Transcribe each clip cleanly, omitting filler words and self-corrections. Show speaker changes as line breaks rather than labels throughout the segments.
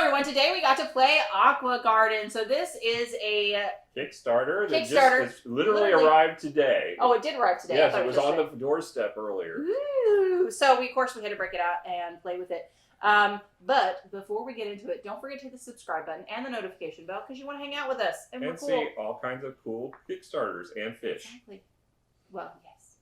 everyone, today we got to play Aqua Garden. So this is a
Kickstarter that
Kickstarter.
literally arrived today.
Oh, it did arrive today.
Yes, it was on the doorstep earlier.
Ooh. So of course we had to break it out and play with it. But before we get into it, don't forget to hit the subscribe button and the notification bell because you want to hang out with us and we're cool.
See all kinds of cool Kickstarters and fish.
Exactly. Well, yes.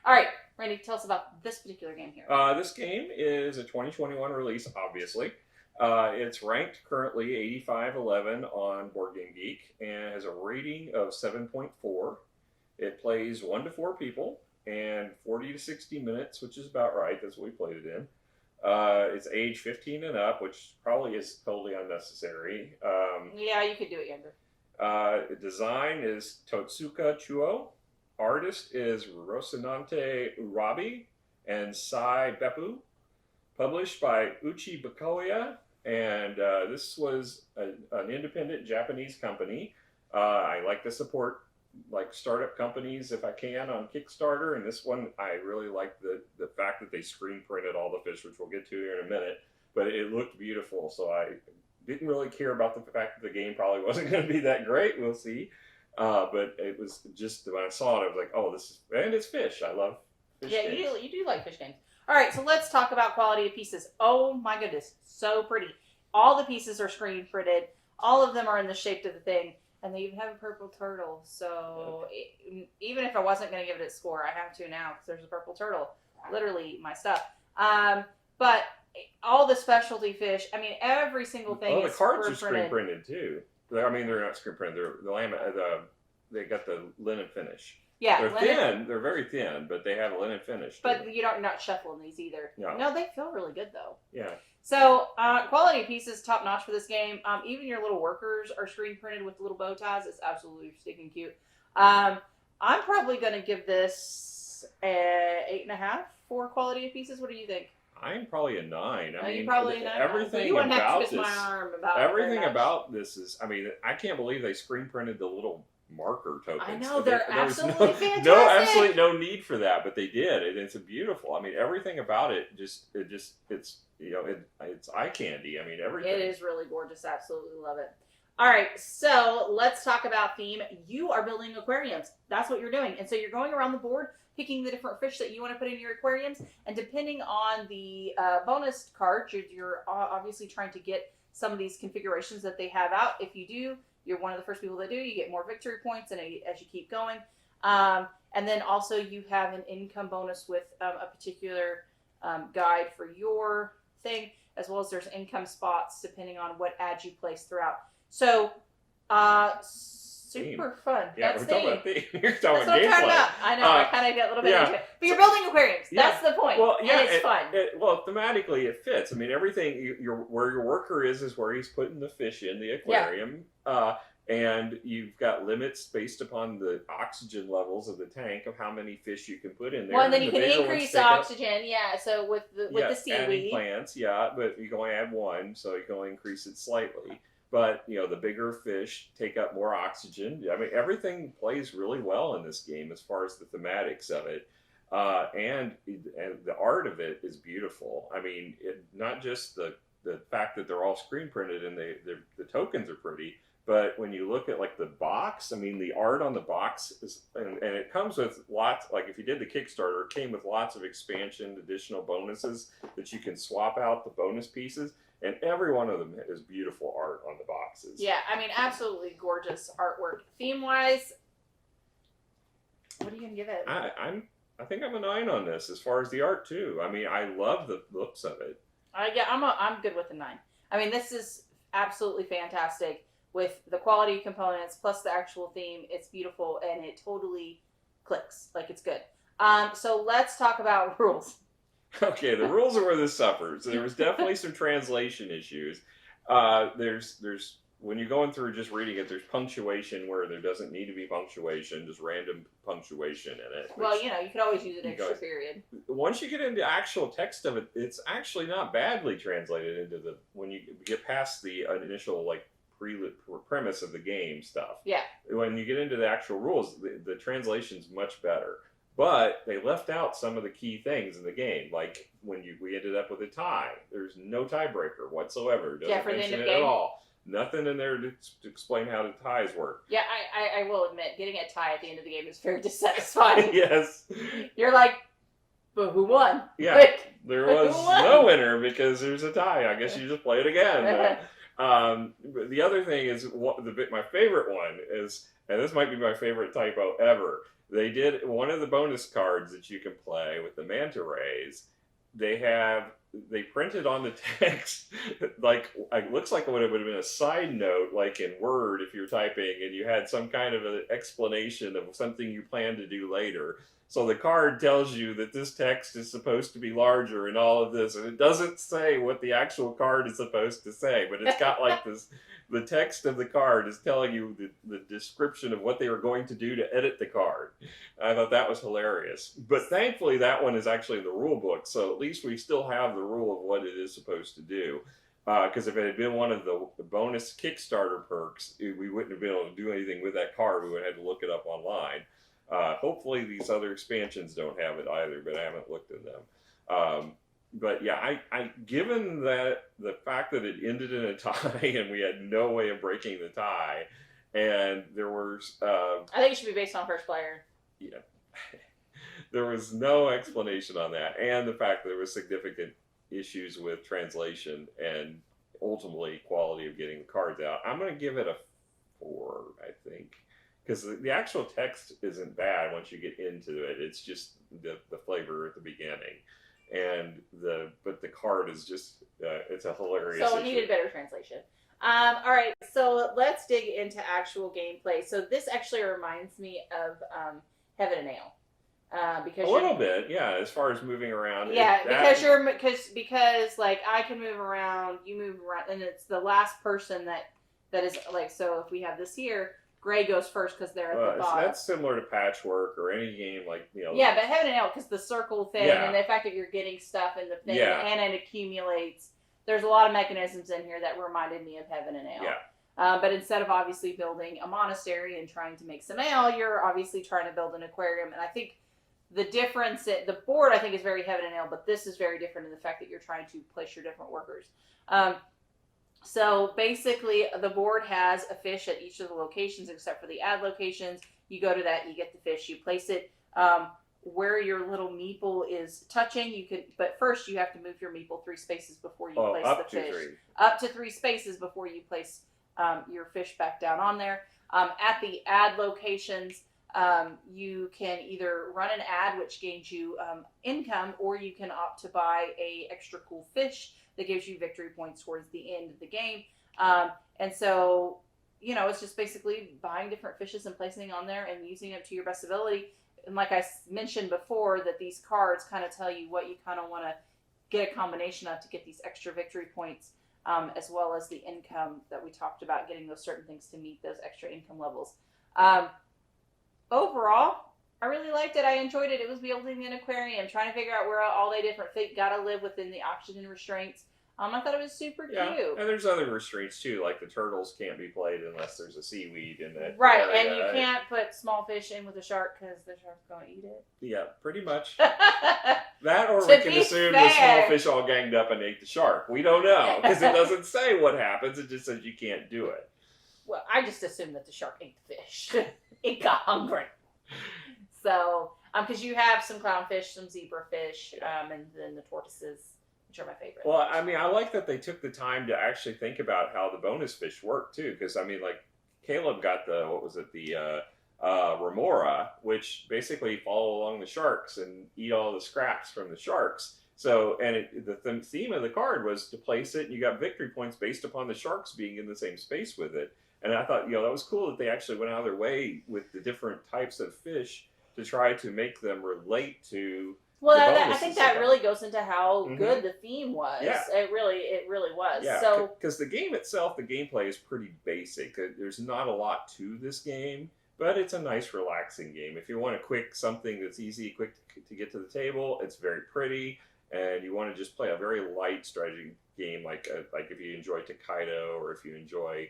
All right, Randy, tell us about this particular game here.
This game is a 2021 release, obviously. It's ranked currently 85-11 on Board Game Geek and has a rating of 7.4. It plays 1 to 4 people and 40 to 60 minutes, which is about right. That's what we played it in. It's age 15 and up, which probably is totally unnecessary.
Yeah, you could do it younger.
Design is Totsuka Chuo. Artist is Rosinante Urabi and Sai Beppu. Published by Uchi Bakoya, and this was an independent Japanese company. I like to support startup companies if I can on Kickstarter, and this one I really like the fact that they screen printed all the fish, which we'll get to here in a minute. But it looked beautiful, so I didn't really care about the fact that the game probably wasn't going to be that great. We'll see. But it was just when I saw it, I was like, oh, this is, and it's fish. I love fish games.
Yeah, you do like fish games. All right, so let's talk about quality of pieces. Oh my goodness, so pretty. All the pieces are screen printed. All of them are in the shape of the thing. And they even have a purple turtle. So even if I wasn't going to give it a score, I have to now because there's a purple turtle. Literally my stuff. But all the specialty fish, I mean, every single thing is
the cards are screen printed too. I mean, they're not screen printed. They got the linen finish.
Yeah,
they're thin. They're very thin, but they have a linen finish.
But you're not shuffling these either. No, they feel really good though.
Yeah.
So quality pieces top notch for this game. Even your little workers are screen printed with little bow ties. It's absolutely stinking cute. I'm probably going to give this a 8.5 for quality of pieces. What do you think?
I'm probably a 9. I mean,
probably a 9.
Everything about this is. I mean, I can't believe they screen printed the little marker tokens.
I know, they're absolutely fantastic.
Absolutely no need for that, but they did, and it's beautiful. I mean, everything about it it's eye candy. I mean, everything.
It is really gorgeous. Absolutely love it. All right, so let's talk about theme. You are building aquariums. That's what you're doing, and so you're going around the board picking the different fish that you want to put in your aquariums, and depending on the bonus cards, you're obviously trying to get some of these configurations that they have out. If you do, you're one of the first people that do. You get more victory points and as you keep going. And then also you have an income bonus with a particular guide for your thing, as well as there's income spots depending on what ads you place throughout. So, super fun.
Yeah,
That's
we're talking about theme. You're talking
about gameplay. I know, I kind of get a little bit into it. But you're building aquariums. That's the point. Well, yeah, and it's fun.
Thematically, it fits. I mean, everything, where your worker is where he's putting the fish in the aquarium. Yeah. And you've got limits based upon the oxygen levels of the tank of how many fish you can put in there.
Well, and then you can increase oxygen, so with the seaweed.
Adding plants, but you can only add 1, so you can only increase it slightly. But, the bigger fish take up more oxygen. I mean, everything plays really well in this game as far as the thematics of it. And the art of it is beautiful. I mean, not just the fact that they're all screen printed and the tokens are pretty, but when you look at the box, I mean, the art on the box is, and it comes with lots, if you did the Kickstarter, it came with lots of expansion, additional bonuses that you can swap out the bonus pieces. And every one of them is beautiful art on the boxes. Yeah,
I mean, absolutely gorgeous artwork. Theme-wise, what are you going to give it?
I think I'm a 9 on this as far as the art, too. I mean, I love the looks of it.
I'm good with a 9. I mean, this is absolutely fantastic with the quality components plus the actual theme. It's beautiful, and it totally clicks. It's good. So let's talk about rules.
Okay, the rules are where this suffers. There was definitely some translation issues. There's when you're going through just reading it, there's punctuation where there doesn't need to be punctuation, just random punctuation in it.
Well, you could always use an extra period.
Once you get into actual text of it, it's actually not badly translated into when you get past the initial premise of the game stuff.
Yeah.
When you get into the actual rules, the translation's much better. But they left out some of the key things in the game, like when we ended up with a tie. There's no tiebreaker whatsoever. Doesn't
for the end
mention
of
it at
game.
all. Nothing in there to explain how the ties work.
Yeah, I will admit, getting a tie at the end of the game is very dissatisfying.
Yes.
You're like, but who won?
Yeah,
Like,
there was no winner because there's a tie. I guess you just play it again. But the other thing is, my favorite one is, and this might be my favorite typo ever. They did one of the bonus cards that you can play with the manta rays. They printed on the text, like, it looks like it would have been a side note, like in Word if you're typing, and you had some kind of an explanation of something you plan to do later. So the card tells you that this text is supposed to be larger and all of this, and it doesn't say what the actual card is supposed to say, but it's got like this, the text of the card is telling you the description of what they were going to do to edit the card. I thought that was hilarious. But thankfully that one is actually in the rule book, so at least we still have the rule of what it is supposed to do. Because if it had been one of the bonus Kickstarter perks, we wouldn't have been able to do anything with that card. We would have had to look it up online. Hopefully these other expansions don't have it either, but I haven't looked at them. But yeah, I given that the fact that it ended in a tie and we had no way of breaking the tie, and there was
I think it should be based on first player.
Yeah, there was no explanation on that, and the fact that there was significant issues with translation and ultimately quality of getting the cards out. I'm going to give it a 4, I think. Because the actual text isn't bad once you get into it. It's just the flavor at the beginning, but the card is just it's a hilarious.
So it needed better translation. All right, so let's dig into actual gameplay. So this actually reminds me of Heaven and Ale. Because
a little bit, yeah, as far as moving around.
Yeah, because like I can move around, you move around, and it's the last person that is like. So if we have this here. Gray goes first because they're at the bottom.
That's similar to Patchwork or any game like, you know.
Yeah, but Heaven and Ale, because the circle thing and the fact that you're getting stuff in the thing and it accumulates. There's a lot of mechanisms in here that reminded me of Heaven and Ale.
Yeah.
But instead of obviously building a monastery and trying to make some ale, you're obviously trying to build an aquarium. And I think the difference, the board I think is very Heaven and Ale, but this is very different in the fact that you're trying to place your different workers. So basically, the board has a fish at each of the locations except for the ad locations. You go to that, you get the fish, you place it where your little meeple is touching. You could, but first you have to move your meeple 3 spaces before you place the fish.
3.
Up to 3 spaces before you place your fish back down on there. At the ad locations, you can either run an ad which gains you income, or you can opt to buy a extra cool fish that gives you victory points towards the end of the game. And so, you know, it's just basically buying different fishes and placing on there and using them to your best ability. And like I mentioned before, that these cards kind of tell you what you kind of want to get a combination of to get these extra victory points, as well as the income that we talked about, getting those certain things to meet those extra income levels. Overall, I really liked it. I enjoyed it. It was building an aquarium, trying to figure out where all the different fish got to live within the oxygen restraints. I thought it was super cute.
And there's other restraints too, like the turtles can't be played unless there's a seaweed in it.
Right, and you can't put small fish in with a shark because the shark's going to eat it.
Yeah, pretty much. That, or we can assume the small fish all ganged up and ate the shark. We don't know, because it doesn't say what happens. It just says you can't do it.
Well, I just assumed that the shark ate the fish. It got hungry. So, because you have some clownfish, some zebrafish, and then the tortoises, which are my favorite.
Well, I mean, I like that they took the time to actually think about how the bonus fish work, too. Because, I mean, like, Caleb got the remora, which basically follow along the sharks and eat all the scraps from the sharks. So, and the theme of the card was to place it, and you got victory points based upon the sharks being in the same space with it. And I thought, you know, that was cool that they actually went out of their way with the different types of fish to try to make them relate to.
Well, I think that really goes into how good the theme was. Yeah. It really was.
Yeah,
so
because the game itself, the gameplay is pretty basic. There's not a lot to this game, but it's a nice, relaxing game. If you want something that's easy, quick to get to the table, it's very pretty, and you want to just play a very light strategy game, like if you enjoy Takedo, or if you enjoy,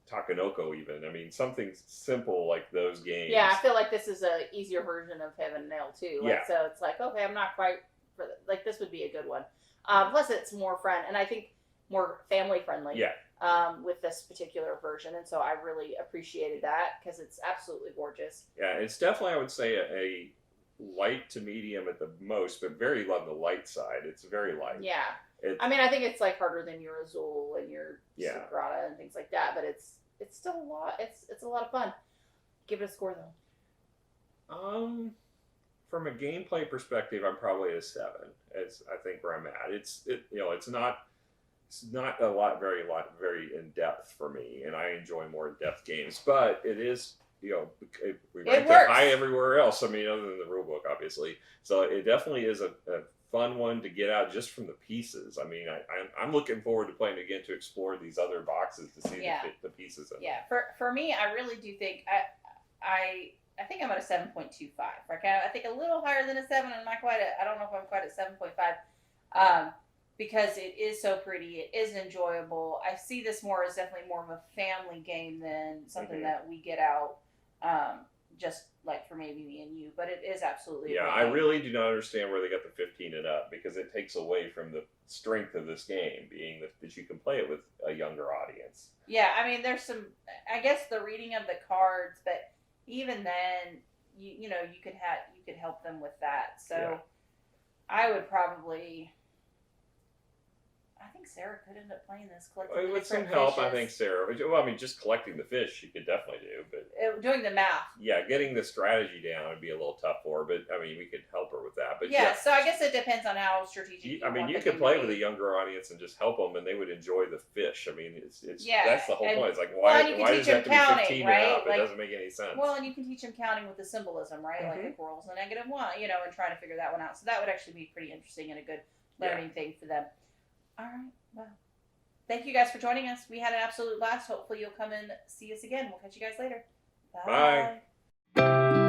Takenoko even. I mean, something simple like those games.
Yeah, I feel like this is a easier version of Heaven and Nail too. Like,
Yeah.
So it's like, okay, I'm not quite like this would be a good one. Plus, it's more fun, and I think more family friendly.
Yeah.
With this particular version, and so I really appreciated that because it's absolutely gorgeous.
Yeah, it's definitely, I would say, a light to medium at the most, but very on the light side. It's very light.
Yeah. I mean, I think it's like harder than your Azul and your Sagrada and things like that, but it's still a lot. It's a lot of fun. Give it a score though.
From a gameplay perspective, I'm probably at a 7. It's I think where I'm at. It's not very in depth for me, and I enjoy more in depth games. But it is, we ranked it high everywhere else. I mean, other than the rulebook, obviously. So it definitely is a fun one to get out just from the pieces. I mean, I'm looking forward to playing again to explore these other boxes to see the pieces.
For me, I really do think I think I'm at a 7.25. I think a little higher than a 7. I'm not quite I don't know if I'm quite at 7.5. Because it is so pretty, it is enjoyable. I see this more as definitely more of a family game than something that we get out just like for maybe me and you. But it is absolutely a great
I
game.
really do not understand where they got the 15 and up, because it takes away from the strength of this game, being that you can play it with a younger audience.
Yeah, I mean, there's some, I guess the reading of the cards, but even then, you could help them with that. So I would probably. I think Sarah could end up playing this.
With some help, I think Sarah. Well, I mean, just collecting the fish, she could definitely do. But
doing the math.
Yeah, getting the strategy down would be a little tough for her. But I mean, we could help her with that. But
so I guess it depends on how strategic.
You could play with a younger audience and just help them, and they would enjoy the fish. I mean, it's that's the whole point. It's like why does it have to be 15 and up? It doesn't make any sense.
Well, and you can teach them counting with the symbolism, right? Like the corals, the -1, and try to figure that one out. So that would actually be pretty interesting and a good learning thing for them. All right, well. Thank you guys for joining us. We had an absolute blast. Hopefully you'll come and see us again. We'll catch you guys later. Bye.
Bye.